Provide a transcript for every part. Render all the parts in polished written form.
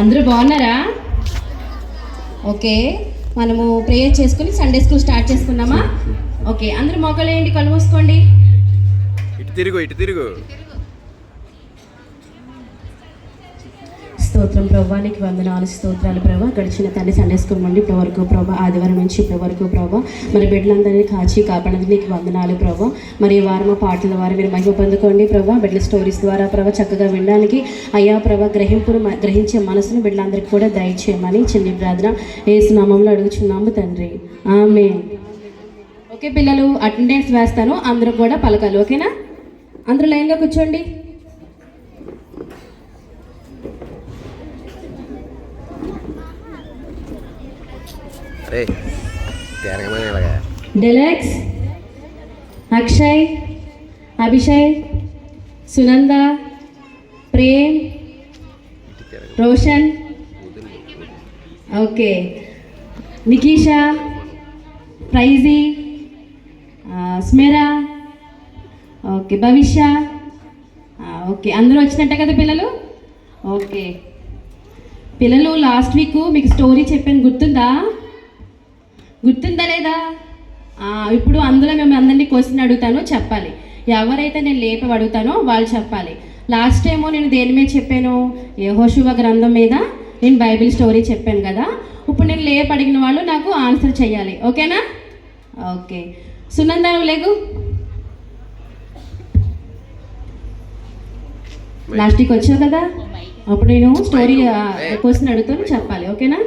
అందరూ బాగున్నారా? ఓకే, మనము ప్రేయర్ చేసుకుని సండే స్కూల్ స్టార్ట్ చేసుకుందామా? ఓకే, అందరూ మోకాలేయండి, కళ్ళు మూసుకోండి. ఇటు తిరుగు. స్తోత్రం ప్రభా, నీకు వందనాలు, స్తోత్రాలు ప్రభా. గడిచిన తండ్రి సండే స్కూల్ నుండి ఇప్పటి వరకు ప్రభా, ఆదివారం నుంచి ఇప్పటి వరకు ప్రభా, మరి బిడ్డలందరినీ కాచి కాపాడడానికి నీకు వందనాలు ప్రభా. మరి ఈ వారం పాటల ద్వారా మీరు మహిమ పొందుకోండి ప్రభా. బిడ్డల స్టోరీస్ ద్వారా ప్రభా చక్కగా వినడానికి అయ్యా ప్రభా గ్రహించే మనసును బిడ్డలందరికీ కూడా దయచేయమని చిన్ని ప్రార్థన యేసు నామములో అడుగుచున్నాము తండ్రి, ఆమేన్. ఓకే పిల్లలు, అటెండెన్స్ వేస్తాను, అందరూ కూడా పలకాలి. ఓకేనా? అందరూ లైన్గా కూర్చోండి. డెలెక్స్, అక్షయ్, అభిషయ్, సునంద, ప్రేమ్, రోషన్, ఓకే, నికీషా, ప్రైజీ, స్మెరా, ఓకే, భవిష్య, ఓకే. అందరూ వచ్చినట్టే కదా పిల్లలు? ఓకే పిల్లలు, లాస్ట్ వీక్ మీకు స్టోరీ చెప్పాను, గుర్తుందా లేదా? ఇప్పుడు అందులో మేము అందరినీ క్వశ్చన్ అడుగుతాను, చెప్పాలి. ఎవరైతే నేను లేపి అడుగుతానో వాళ్ళు చెప్పాలి. లాస్ట్ టైము నేను దేని మీద చెప్పాను? యెహోషువ గ్రంథం మీద నేను బైబిల్ స్టోరీ చెప్పాను కదా. ఇప్పుడు నేను లేపి అడిగిన వాళ్ళు నాకు ఆన్సర్ చేయాలి. ఓకేనా? ఓకే. సునంద, లేగు. లాస్ట్ వీక్ వచ్చావు కదా, అప్పుడు నేను స్టోరీ క్వశ్చన్ అడుగుతాను, చెప్పాలి. ఓకేనా?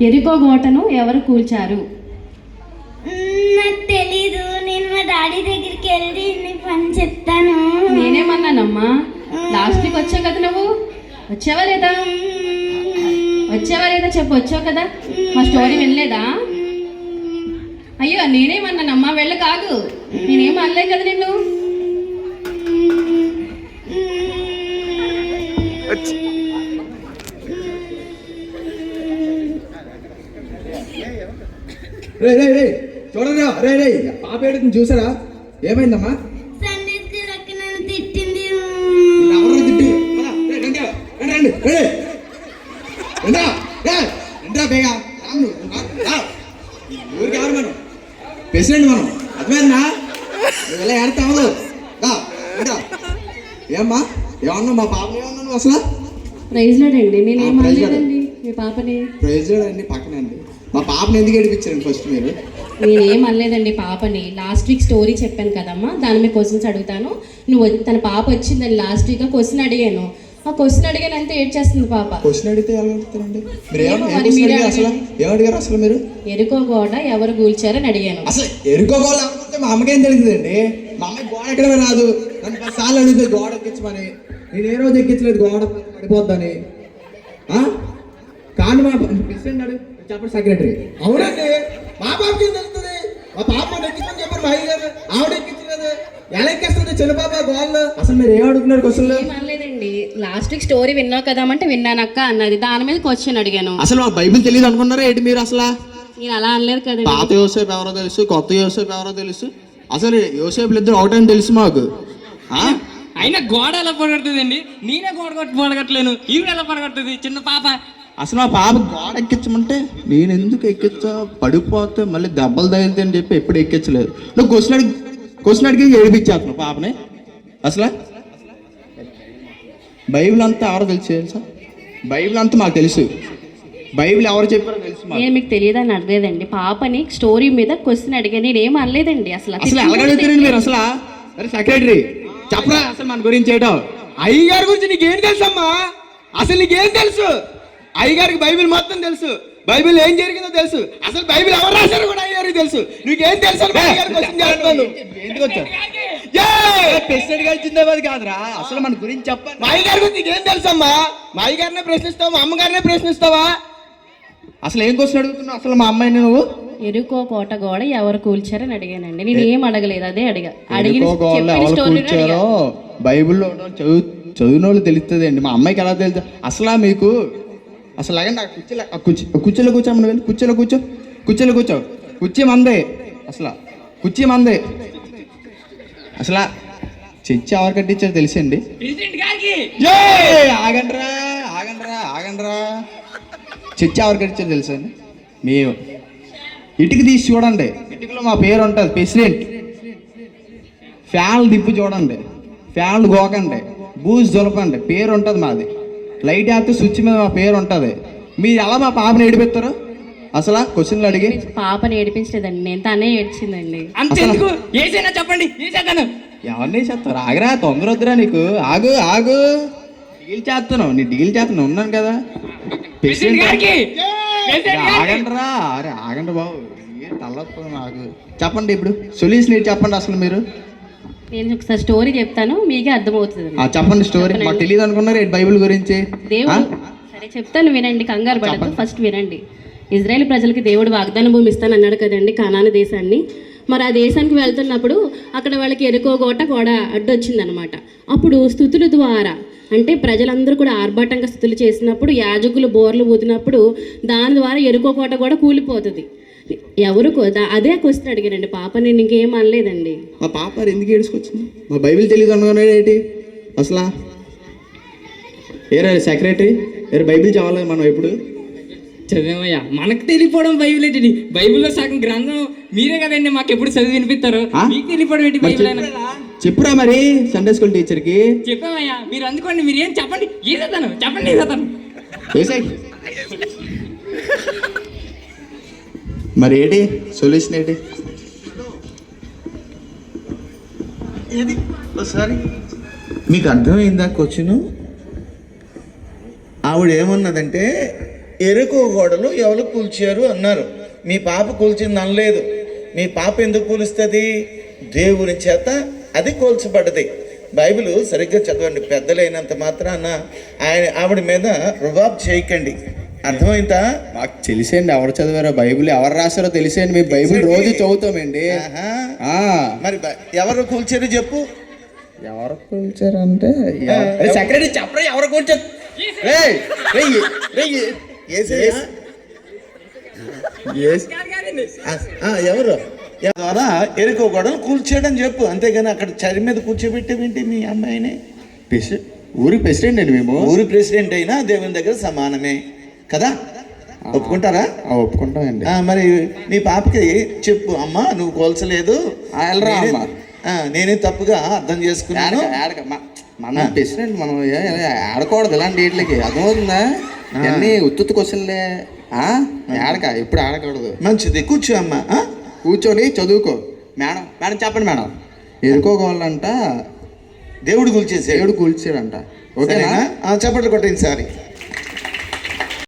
ఎరికో కోటను ఎవరు కూల్చారు? నాకు తెలీదు. నేను మా డాడీ దగ్గరికి వెళ్ళి నీ పని చెప్తాను. నేనేమన్నానమ్మా? లాస్ట్ వీక్ వచ్చావు కదా, నువ్వు వచ్చావా లేదా చెప్పు. వచ్చావు కదా, మా స్టోరీ వినలేదా? అయ్యో, నేనేమన్నానమ్మా? వెళ్ళ కాదు, నేనేం అనలే కదా నిన్ను. చూడరా, రే పాప ఏడుతుంది చూసారా? ఏమైందమ్మా? సండే స్కూల్ అక్క నన్ను తిట్టింది. ఎవరు తిట్టి? ఊరికి ఎవరు మనం? ప్రెసిడెంట్ మనం, అర్థమైందా? ఇలా ఏడతావు. ఏమ్మా ఏమన్నా మా పాప ఏమన్నా అసలు? ప్రైజ్ లార్డ్ అండి, నేనేం అనలేదండి మీ పాపని. ప్రైజ్ లార్డ్ అండి, పక్కన అండి. మా పాపని ఎందుకు ఏడిపించారండి ఫస్ట్ మీరు? నేనేం అనలేదండి పాపని. లాస్ట్ వీక్ స్టోరీ చెప్పాను కదమ్మా, దాని మీద క్వశ్చన్స్ అడుగుతాను. నువ్వు తన పాప వచ్చిందని లాస్ట్ వీక్ క్వశ్చన్ అడిగాను. ఆ క్వశ్చన్ అడిగాను అంతే, ఏడ్చేస్తుంది పాప. క్వశ్చన్ అడిగితే ఎలా అడుగుతారండి? ఏమడిగారు అసలు మీరు? ఎరుకో గోడ ఎవరు కూల్చారని అడిగాను. అసలు ఎరుకో గోడ లేకపోతే మా అమ్మకేం తెలియదండి? మా అమ్మాయి గోడ ఎక్కడమే రాదు. నన్ను 10 సార్లు అడిగితే గోడ ఎక్కించమని. నేను ఏ రోజు ఎక్కించలేదు గోడ పడిపోద్దని. కానీ మా ప్రెసిడెంట్ అడుగు చెప్పండి, సెక్రటరీ. అవునండి, మా పాపకి ఏం తెలుస్తుంది? మా పాప ఎక్కించమని చెప్పారు మా అయ్య గారు, ఆవిడ ఎక్కించలేదు. ఎలా ఎక్కిస్తుంది చిన్న పాప గోళ్ళు? అసలు మీరు ఏం అడుగుతున్నారు క్వశ్చన్? అనలేదండి, లాస్ట్ వీక్ స్టోరీ విన్నావు కదామంటే విన్నానక్క అన్నది, దాని మీద క్వశ్చన్ అడిగాను. అసలు మా బైబిల్ తెలియదు అనుకున్నారా ఏంటి మీరు? అసలు నేను అలా అనలేదు కదండి. పాత యోసేపు ఎవరో తెలుసు, కొత్త యోసేపు ఎవరో తెలుసు. అసలు యోసేపులు ఇద్దరు ఒకటని తెలుసు మాకు. అయినా గోడ ఎలా పడగడుతుందండి? నేనే గోడ పడగట్టలేను, ఈవిడ ఎలా పడగడుతుంది చిన్న పాప? అసలు మా పాప గోడ ఎక్కించమంటే నేను ఎందుకు ఎక్కించా, పడిపోతే మళ్ళీ దెబ్బలు తగిలితే అని చెప్పి ఎప్పుడు ఎక్కించలేదు. నువ్వు క్వశ్చన్ అడిగి ఏడిపించేస్తున్నావు పాపని. అసలు బైబిల్ అంతా ఎవరో తెలుసా? బైబిల్ అంతా మాకు తెలుసు. బైబిల్ ఎవరు చెప్పారో తెలుసు. నేను మీకు తెలియదని అడగలేదండి, పాపని స్టోరీ మీద క్వశ్చన్ అడిగాను, నేనేం అనలేదండి. అసలు ఎలాగడుగుతారండి మీరు? అసలు సరే సెక్రటరీ చెప్పరా అసలు మన గురించి ఏంటో? అయ్యగారి గురించి నీకేం తెలుసు అమ్మా? అసలు నీకేం తెలుసు? అయ్యగారికి బైబిల్ మొత్తం తెలుసు, బైబిల్ ఏం జరిగిందో తెలుసు, అసలు బైబిల్ ఎవరు రాశారు కూడా అయ్యగారికి తెలుసు. నీకేం తెలుసు? ఎందుకు వచ్చావు? ప్రెసిడెంట్ గారు జిందాబాద్ కాదురా, అసలు మన గురించి చెప్పాలి. మా అయ్యగారి గురించి నీకేం తెలుసు అమ్మా? మా అయ్యగారినే ప్రశ్నిస్తావా, మా అమ్మగారినే ప్రశ్నిస్తావా? అసలు ఏం క్వశ్చన్ అడుగుతున్నావు అసలు మా అమ్మాయిని నువ్వు? ఎరుకో కోట గోడ ఎవరు కూల్చారని అడిగానండి. నేను ఏం అడగలేదు, అదే కూర్చారో బైబిల్లో చదివిన వాళ్ళు తెలుస్తుంది అండి. మా అమ్మాయికి ఎలా తెలుస్తుంది అసలు మీకు? అసలు కుర్చీలో కూర్చోమని వెళ్ళి కుర్చీలో కూర్చో. కుర్చీ మందే, అసలు కుర్చీ మందే. అసలు చర్చి ఎవరు కట్టించారు తెలుసండి? ప్రెసిడెంట్ గారికి. ఆగండ్రా ఆగండ్రా ఆగండ్రా. చర్చి ఎవరు కట్టించారు తెలుసా అండి? మేము. ఇటుక తీసి చూడండి, ఇటుకలో మా పేరు ఉంటుంది, ప్రెసిడెంట్. ఫ్యాన్లు దిప్పు చూడండి, ఫ్యాన్లు గోకండి, బూజు దులపండి, పేరు ఉంటుంది మాది. లైట్ వేస్తే స్విచ్ మీద మా పేరు ఉంటుంది. మీరు ఎలా మా పాపని ఏడిపిస్తారు అసలు? క్వశ్చన్లు అడిగి పాపని ఏడిపించలేదండి, నేను తనే ఏడ్చిందండి. అంతెందుకు, ఏసైనా చెప్పండి, ఏసేద్దాను. ఎవరిని చేస్తారు? ఆగరా, తొందర వద్దురా నీకు. ఆగు ఆగు, డీల్ చేస్తున్నావు, నీ డీల్ చేస్తున్నావు, ఉన్నాను కదా. ప్రెసిడెంట్ గారికి. ప్రెసిడెంట్ గారికి. ఆగండ్రా, అరే ఆగండి బాబు, తల్లొస్తుంది నాకు. చెప్పండి ఇప్పుడు సొల్యూషన్ ఏంటి చెప్పండి అసలు మీరు. నేను ఒకసారి స్టోరీ చెప్తాను, మీకే అర్థమవుతుంది. చెప్పండి స్టోరీ. మాకు తెలియదు అనుకున్నారు ఏంటి బైబిల్ గురించి? దేవుడు, సరే చెప్తాను వినండి, కంగారు పడద్దు, ఫస్ట్ వినండి. ఇజ్రాయేల్ ప్రజలకి దేవుడు వాగ్దాన భూమి ఇస్తాను అన్నాడు కదండి, కనాను దేశాన్ని. మరి ఆ దేశానికి వెళ్తున్నప్పుడు అక్కడ వాళ్ళకి ఎరుకో గోట కూడా అడ్డొచ్చిందనమాట. అప్పుడు స్తుతుల ద్వారా, అంటే ప్రజలందరూ కూడా ఆర్భాటంగా స్తుతులు చేసినప్పుడు, యాజకులు బోర్లు ఊదినప్పుడు దాని ద్వారా ఎరుకో కోట కూడా కూలిపోతుంది. ఎవరు అదే క్వశ్చన్ అడిగారండి పాప, నేను ఇంకేం అనలేదండి. మా పాప ఎందుకు ఏడుచుకొచ్చింది? మా బైబిల్ తెలియదు అనుకున్నాడు ఏంటి అసలు? ఏరా సెక్రటరీ, ఏరా బైబిల్ చదవాలి మనం ఎప్పుడు? చదివామయ్యా, మనకు తెలియపోవడం బైబిల్ ఏంటి? బైబిల్లో సగం గ్రంథం మీరే కదండి మాకు ఎప్పుడు చదివి వినిపిస్తారు. మీకు తెలియపోవడం ఏంటి బైబిల్ అయినా? చెప్పురా మరి సండే స్కూల్ టీచర్కి. చెప్పామయ్యా, మీరు అందుకోండి, మీరు ఏం చెప్పండి, ఏదేతాను చెప్పండి, ఏదేతాను. మరి ఏంటి సొల్యూషన్ ఏంటి? ఏది ఒకసారి మీకు అర్థమైందా క్వశ్చను? ఆవిడ ఏమన్నదంటే ఎరుకో గోడలు ఎవరు కూల్చారు అన్నారు. మీ పాప కూల్చింది అనలేదు. మీ పాప ఎందుకు కూలుస్తుంది? దేవుని చేత అది కూల్చబడ్డది. బైబిల్ సరిగ్గా చదవండి. పెద్దలైనంత మాత్రాన ఆవిడ మీద రుబాబ్ చేయకండి. అర్థమైందా? మాకు తెలిసేయండి ఎవరు చదివారో బైబిల్, ఎవరు రాశారో తెలిసేయండి. మేము బైబిల్ రోజు చదువుతామండి. మరి ఎవరు కూల్చారు చెప్పు. ఎవరు కూల్చారంటే సెక్రటరీ చెప్పరా ఎవరు కూల్చారు? ఎవరు ద్వారా ఎరుకో గోడలు కూల్చాడని చెప్పు, అంతేగాని అక్కడ చరి మీద కూర్చోబెట్టేవింటి మీ అమ్మాయిని? ఊరి ప్రెసిడెంట్ అండి మేము. ఊరి ప్రెసిడెంట్ అయినా దేవుని దగ్గర సమానమే కదా, ఒప్పుకుంటారా? ఒప్పుకుంటామండి. మరి నీ పాపకి చెప్పు, అమ్మా నువ్వు కోల్చలేదు, నేనే తప్పుగా అర్థం చేసుకున్నాను. మన ప్రెసిడెంట్, మనం ఆడకూడదు ఇలాంటి వీటికి, అర్థమవుతుందా? అన్నీ ఉత్తుత్తు క్వశ్చన్లే. ఎప్పుడు ఆడకూడదు. మంచిది, కూర్చో అమ్మా. కూర్చొని చదువుకో. మేడం చెప్పండి మేడం. ఎరుకోవాలంట దేవుడు కూల్చేసాడు. దేవుడు కూల్చాడంట. ఓకేనా? చప్పట్లు కొట్టండి సారి.